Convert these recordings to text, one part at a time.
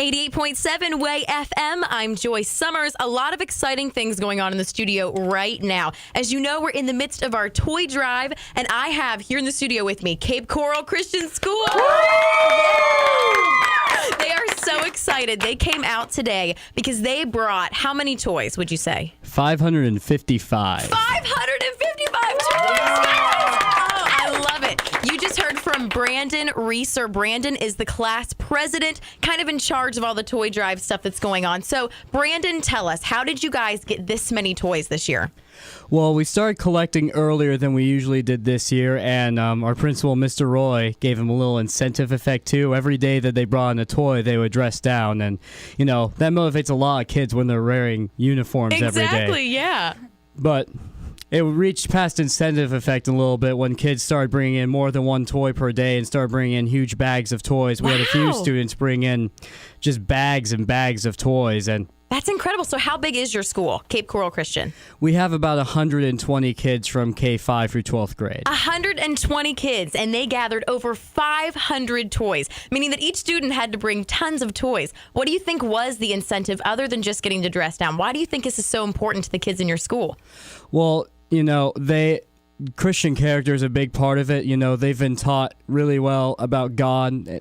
88.7 Way FM. I'm Joyce Summers. A lot of exciting things going on in the studio right now. As you know, we're in the midst of our toy drive, and I have here in the studio with me Cape Coral Christian School. They are so excited. They came out today because they brought how many toys, would you say? 555. 555 toys, guys! Oh, I love it. You just heard from Brandon Reeser. Brandon is the class president, kind of in charge of all the toy drive stuff that's going on. So, Brandon, tell us, how did you guys get this many toys this year? Well, we started collecting earlier than we usually did this year, and our principal, Mr. Roy, gave them a little incentive effect, too. Every day that they brought in a toy, they would dress down, and, you know, that motivates a lot of kids when they're wearing uniforms every day. Exactly, yeah. But it reached past incentive effect a little bit when kids started bringing in more than one toy per day and started bringing in huge bags of toys. We had a few students bring in just bags and bags of toys, and that's incredible. So how big is your school, Cape Coral Christian? we have about 120 kids from K-5 through 12th grade. 120 kids, and they gathered over 500 toys, meaning that each student had to bring tons of toys. What do you think was the incentive other than just getting to dress down? Why do you think this is so important to the kids in your school? Well, you know, Christian character is a big part of it. You know, they've been taught really well about God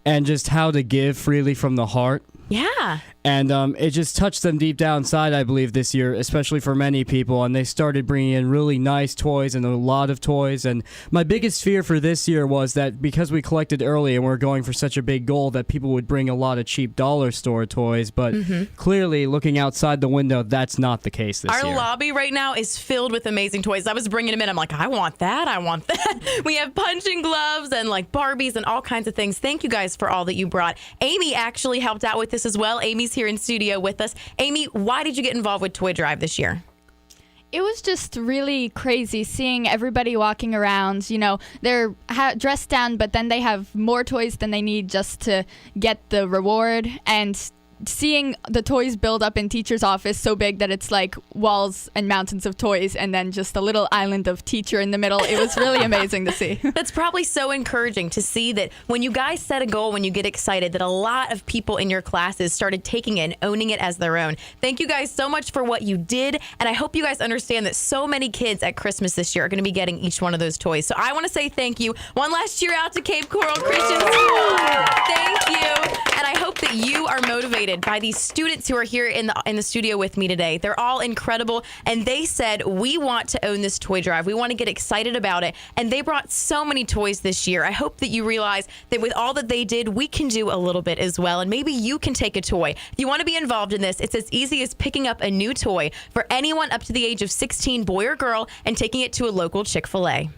and just how to give freely from the heart. Yeah. And it just touched them deep down inside, I believe, this year, especially for many people. And they started bringing in really nice toys and a lot of toys. And my biggest fear for this year was that because we collected early and we're going for such a big goal, that people would bring a lot of cheap dollar store toys. But clearly, looking outside the window, that's not the case this year. Our lobby right now is filled with amazing toys. I was bringing them in. I'm like, I want that. I want that. We have punching gloves and like Barbies and all kinds of things. Thank you guys for all that you brought. Amy actually helped out with this as well. Amy's here in studio with us. Amy, why did you get involved with Toy Drive this year? It was just really crazy seeing everybody walking around. You know, they're dressed down, but then they have more toys than they need just to get the reward. And seeing the toys build up in teacher's office so big that it's like walls and mountains of toys and then just a little island of teacher in the middle. It was really amazing to see. That's probably so encouraging to see that when you guys set a goal, when you get excited, that a lot of people in your classes started taking it and owning it as their own. Thank you guys so much for what you did. And I hope you guys understand that so many kids at Christmas this year are going to be getting each one of those toys. So I want to say thank you. One last cheer out to Cape Coral Christian School. Thank you. And I hope that you are motivated by these students who are here in the studio with me today. They're all incredible, and they said, we want to own this toy drive. We want to get excited about it, and they brought so many toys this year. I hope that you realize that with all that they did, we can do a little bit as well, and maybe you can take a toy. If you want to be involved in this, it's as easy as picking up a new toy for anyone up to the age of 16, boy or girl, and taking it to a local Chick-fil-A.